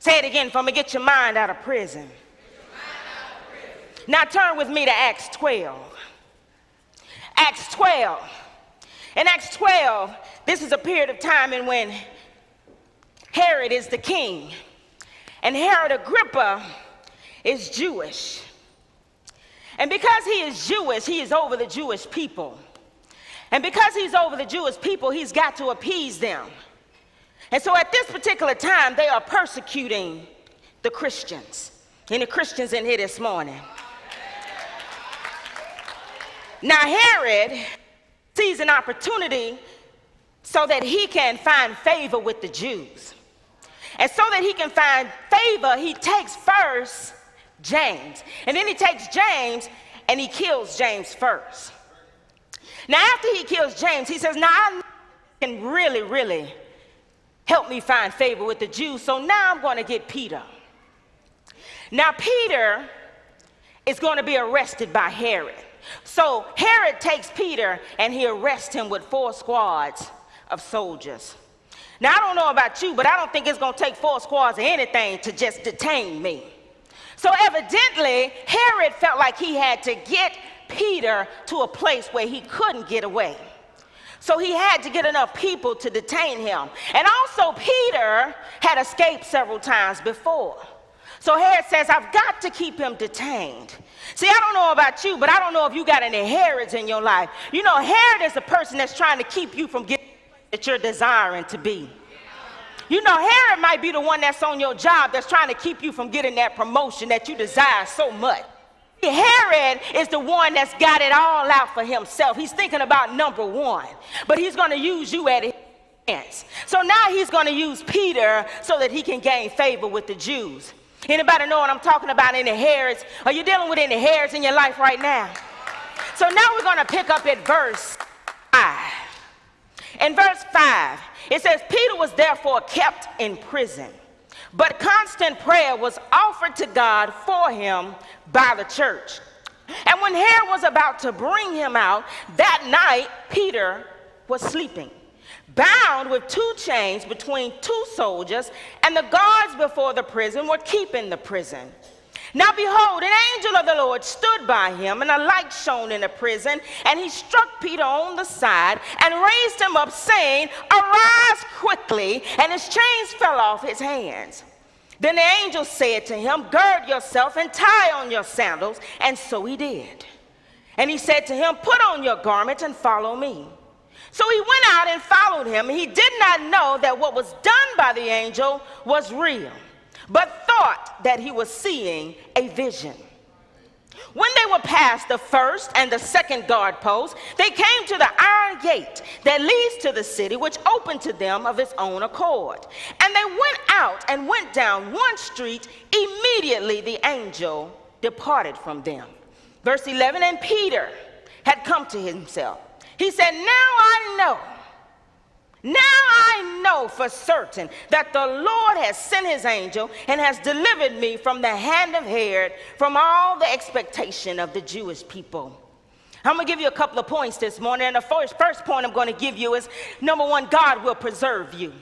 Say it again for me. Get your mind out of prison. Now turn with me to Acts 12. Acts 12. In Acts 12, this is a period of time in when Herod is the king. And Herod Agrippa is Jewish. And because he is Jewish, he is over the Jewish people. And because he's over the Jewish people, he's got to appease them. And so at this particular time, they are persecuting the Christians. Any Christians in here this morning? Now Herod sees an opportunity so that he can find favor with the Jews. And so that he can find favor, he takes first James. And then he takes James and he kills James first. Now after he kills James, he says, now I can really help me find favor with the Jews. So now I'm going to get Peter. Now Peter is going to be arrested by Herod. So Herod takes Peter and he arrests him with 4 squads of soldiers. Now I don't know about you, but I don't think it's going to take 4 squads or anything to just detain me. So evidently Herod felt like he had to get Peter to a place where he couldn't get away. So he had to get enough people to detain him. And also Peter had escaped several times before. So Herod says, I've got to keep him detained. See, I don't know about you, but I don't know if you got any Herods in your life. You know, Herod is the person that's trying to keep you from getting that you're desiring to be. You know, Herod might be the one that's on your job that's trying to keep you from getting that promotion that you desire so much. Herod is the one that's got it all out for himself. He's thinking about number one, but he's going to use you at his hands. So now he's going to use Peter so that he can gain favor with the Jews. Anybody know what I'm talking about? Any Herods? Are you dealing with any Herods in your life right now? So now we're going to pick up at verse 5. In verse 5, it says, Peter was therefore kept in prison, but constant prayer was offered to God for him by the church. And when Herod was about to bring him out, that night Peter was sleeping, bound with 2 chains between 2 soldiers, and the guards before the prison were keeping the prison. Now behold, an angel of the Lord stood by him, and a light shone in the prison, and he struck Peter on the side and raised him up, saying, Arise quickly, and his chains fell off his hands. Then the angel said to him, Gird yourself and tie on your sandals, and so he did. And he said to him, Put on your garment and follow me. So he went out and followed him, and he did not know that what was done by the angel was real, but thought that he was seeing a vision. When they were past the first and the second guard post, they came to the iron gate that leads to the city, which opened to them of its own accord. And they went out and went down one street. Immediately the angel departed from them. Verse 11, and Peter had come to himself. He said, Now I know for certain that the Lord has sent his angel and has delivered me from the hand of Herod, from all the expectation of the Jewish people. I'm going to give you a couple of points this morning. And the first point I'm going to give you is, number 1, God will preserve you.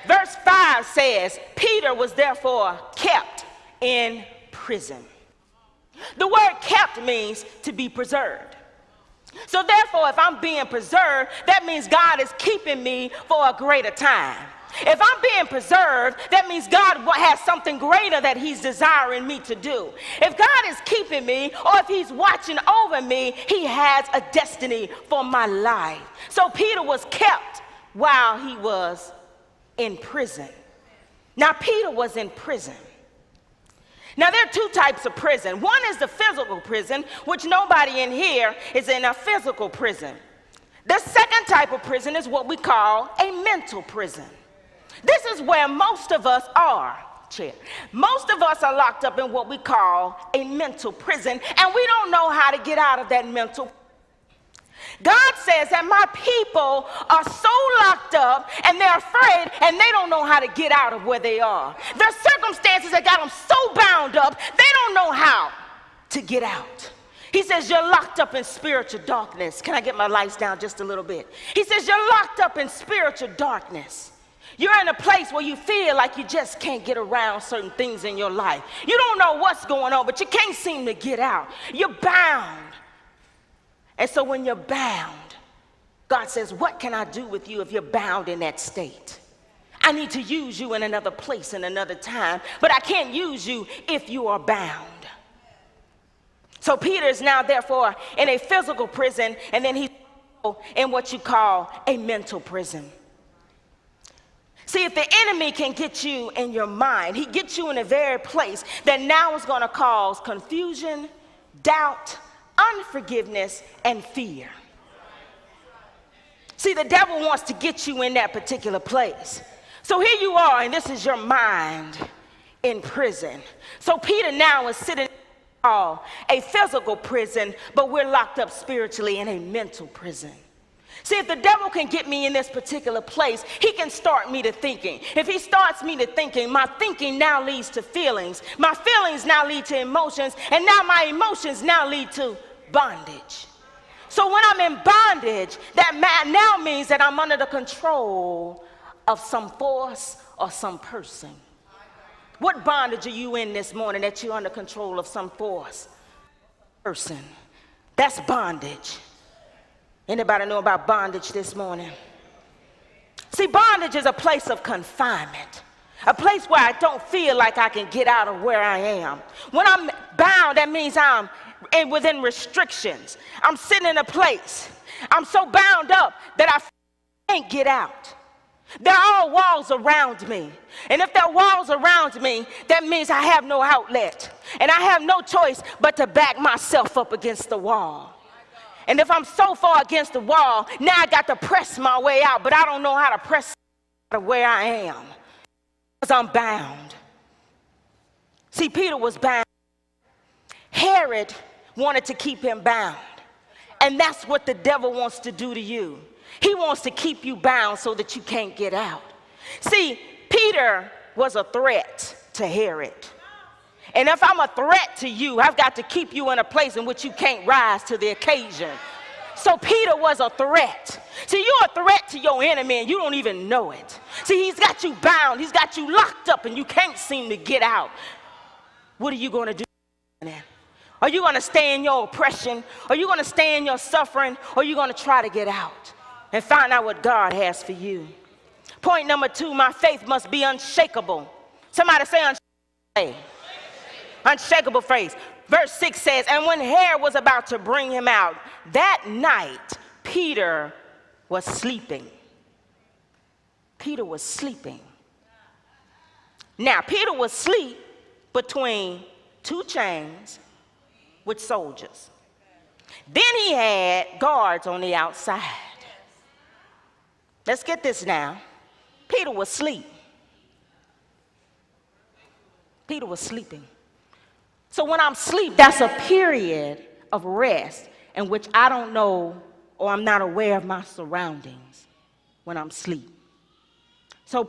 Verse 5 says, Peter was therefore kept in prison. The word kept means to be preserved. So therefore, if I'm being preserved, that means God is keeping me for a greater time. If I'm being preserved, that means God has something greater that he's desiring me to do. If God is keeping me, or if he's watching over me, he has a destiny for my life. So Peter was kept while he was in prison. Now Peter was in prison. Now, there are 2 types of prison. One is the physical prison, which nobody in here is in a physical prison. The second type of prison is what we call a mental prison. This is where most of us are. Most of us are locked up in what we call a mental prison, and we don't know how to get out of that mental prison. God says that my people are so locked up and they're afraid and they don't know how to get out of where they are. Their circumstances that got them so bound up, they don't know how to get out. He says you're locked up in spiritual darkness. Can I get my lights down just a little bit? He says you're locked up in spiritual darkness. You're in a place where you feel like you just can't get around certain things in your life. You don't know what's going on, but you can't seem to get out. You're bound. And so when you're bound, God says, what can I do with you if you're bound in that state? I need to use you in another place and another time, but I can't use you if you are bound. So Peter is now therefore in a physical prison, and then he's in what you call a mental prison. See, if the enemy can get you in your mind, he gets you in a very place that now is going to cause confusion, doubt, unforgiveness, and fear. See, the devil wants to get you in that particular place. So here you are, and this is your mind in prison. So Peter now is sitting in a physical prison, but we're locked up spiritually in a mental prison. See, if the devil can get me in this particular place, he can start me to thinking. If he starts me to thinking, my thinking now leads to feelings. My feelings now lead to emotions, and now my emotions now lead to bondage. So when I'm in bondage, that now means that I'm under the control of some force or some person. What bondage are you in this morning that you're under control of some force, person? That's bondage. Anybody know about bondage this morning? See, bondage is a place of confinement, a place where I don't feel like I can get out of where I am. When I'm bound, that means I'm within restrictions. I'm sitting in a place. I'm so bound up that I can't get out. There are all walls around me. And if there are walls around me, that means I have no outlet. And I have no choice but to back myself up against the wall. And if I'm so far against the wall, now I got to press my way out, but I don't know how to press out of where I am because I'm bound. See, Peter was bound. Herod wanted to keep him bound. And that's what the devil wants to do to you. He wants to keep you bound so that you can't get out. See, Peter was a threat to Herod. And if I'm a threat to you, I've got to keep you in a place in which you can't rise to the occasion. So Peter was a threat. See, you're a threat to your enemy and you don't even know it. See, he's got you bound. He's got you locked up and you can't seem to get out. What are you going to do? Are you going to stay in your oppression? Are you going to stay in your suffering? Or are you going to try to get out and find out what God has for you? Point number 2, my faith must be unshakable. Somebody say unshakable. Unshakable faith. Verse 6 says, and when Herod was about to bring him out, that night Peter was sleeping. Peter was sleeping. Now, Peter was asleep between 2 chains with soldiers. Then he had guards on the outside. Let's get this now. Peter was asleep. Peter was sleeping. So when I'm asleep, that's a period of rest in which I don't know or I'm not aware of my surroundings when I'm asleep. So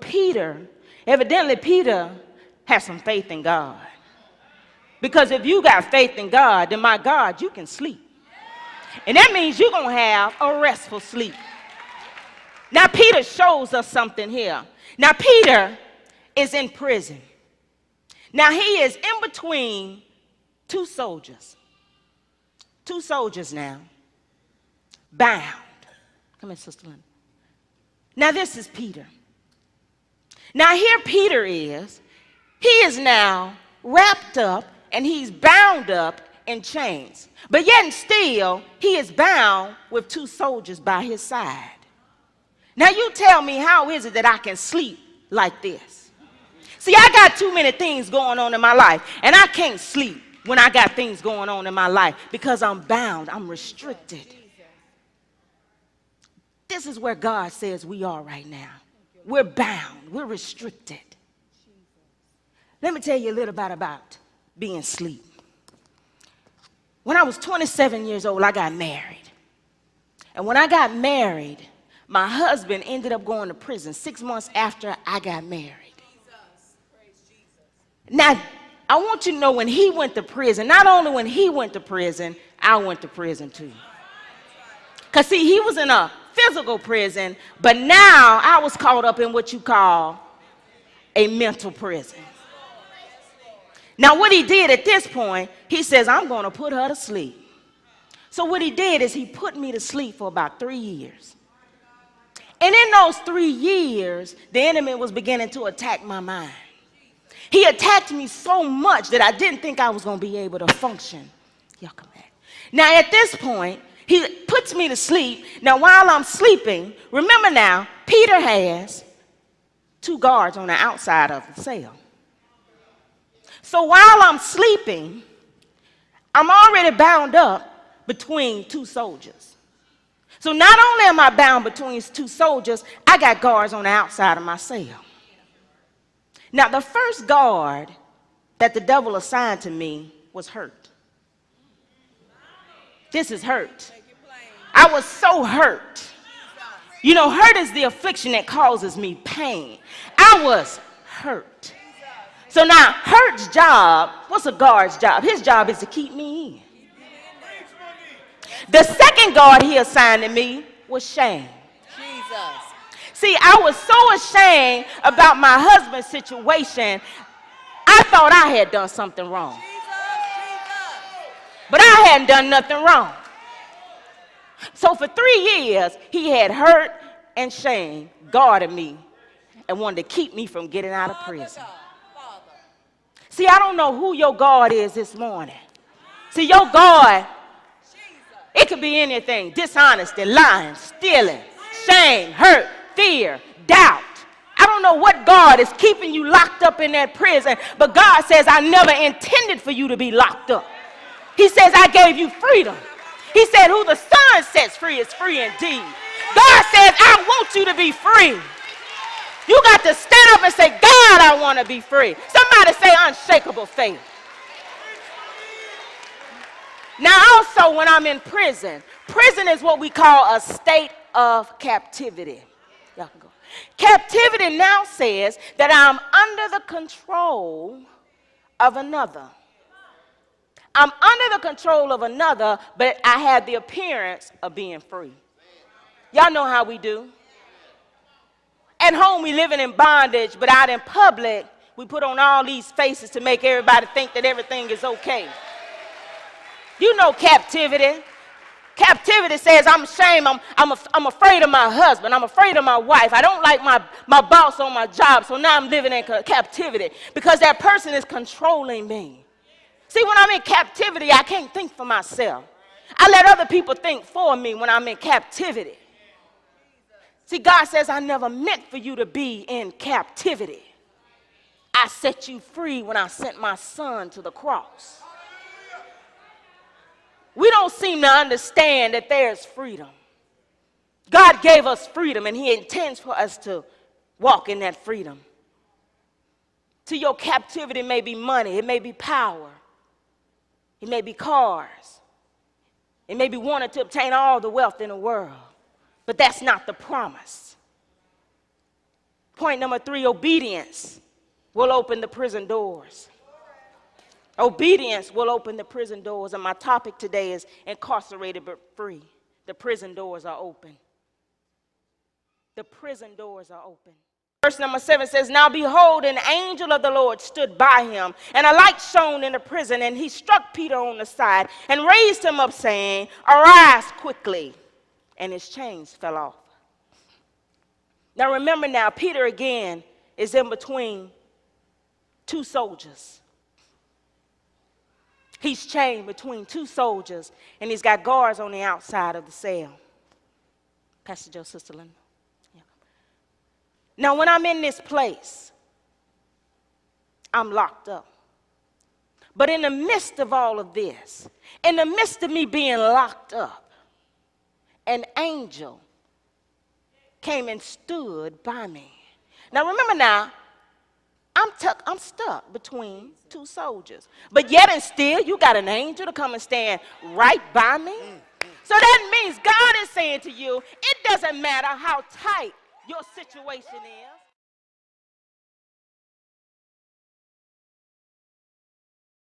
evidently Peter has some faith in God. Because if you got faith in God, then my God, you can sleep. And that means you're going to have a restful sleep. Now Peter shows us something here. Now Peter is in prison. Now he is in between 2 soldiers. 2 soldiers now. Bound. Come here, Sister Linda. Now this is Peter. Now here Peter is. He is now wrapped up and he's bound up in chains. But yet and still, he is bound with 2 soldiers by his side. Now you tell me, how is it that I can sleep like this? See, I got too many things going on in my life, and I can't sleep when I got things going on in my life because I'm bound, I'm restricted. This is where God says we are right now. We're bound, we're restricted. Let me tell you a little bit about being asleep. When I was 27 years old, I got married. And when I got married, my husband ended up going to prison 6 months after I got married. Now, I want you to know when he went to prison, not only when he went to prison, I went to prison too. Because see, he was in a physical prison, but now I was caught up in what you call a mental prison. Now what he did at this point, he says, I'm going to put her to sleep. So what he did is he put me to sleep for about 3 years. And in those 3 years, the enemy was beginning to attack my mind. He attacked me so much that I didn't think I was going to be able to function. Y'all come back. Now at this point, he puts me to sleep. Now while I'm sleeping, remember now, Peter has 2 guards on the outside of the cell. So while I'm sleeping, I'm already bound up between 2 soldiers. So not only am I bound between 2 soldiers, I got guards on the outside of my cell. Now the first guard that the devil assigned to me was hurt. This is hurt. I was so hurt. You know, hurt is the affliction that causes me pain. I was hurt. So now, hurt's job, what's a guard's job? His job is to keep me in. The second guard he assigned to me was shame. Jesus. See, I was so ashamed about my husband's situation, I thought I had done something wrong. But I hadn't done nothing wrong. So for 3 years, he had hurt and shame guarded me and wanted to keep me from getting out of prison. See, I don't know who your God is this morning. See, your God, it could be anything. Dishonesty, lying, stealing, shame, hurt, fear, doubt. I don't know what God is keeping you locked up in that prison, but God says, I never intended for you to be locked up. He says, I gave you freedom. He said, who the Son sets free is free indeed. God says, I want you to be free. You got to stand up and say, God, I want to be free. Somebody say unshakable faith. Now also when I'm in prison, prison is what we call a state of captivity. Y'all can go. Captivity now says that I'm under the control of another. I'm under the control of another, but I have the appearance of being free. Y'all know how we do. At home, we living in bondage, but out in public, we put on all these faces to make everybody think that everything is okay. You know captivity. Captivity says, I'm ashamed, I'm afraid of my husband, I'm afraid of my wife, I don't like my boss on my job, so now I'm living in captivity because that person is controlling me. See, when I'm in captivity, I can't think for myself. I let other people think for me when I'm in captivity. See, God says, I never meant for you to be in captivity. I set you free when I sent my Son to the cross. We don't seem to understand that there's freedom. God gave us freedom, and he intends for us to walk in that freedom. See, your captivity may be money, it may be power, it may be cars, it may be wanting to obtain all the wealth in the world. But that's not the promise. Point number 3, obedience will open the prison doors. Obedience will open the prison doors. And my topic today is incarcerated but free. The prison doors are open. The prison doors are open. Verse number 7 says, now behold, an angel of the Lord stood by him, and a light shone in the prison, and he struck Peter on the side and raised him up, saying, arise quickly. And his chains fell off. Now remember now, Peter again is in between 2 soldiers. He's chained between 2 soldiers, and he's got guards on the outside of the cell. Pastor Joe, Sister Linda. Yeah. Now when I'm in this place, I'm locked up. But in the midst of all of this, in the midst of me being locked up, an angel came and stood by me. Now remember now, I'm stuck between 2 soldiers. But yet and still, you got an angel to come and stand right by me. So that means God is saying to you, it doesn't matter how tight your situation is.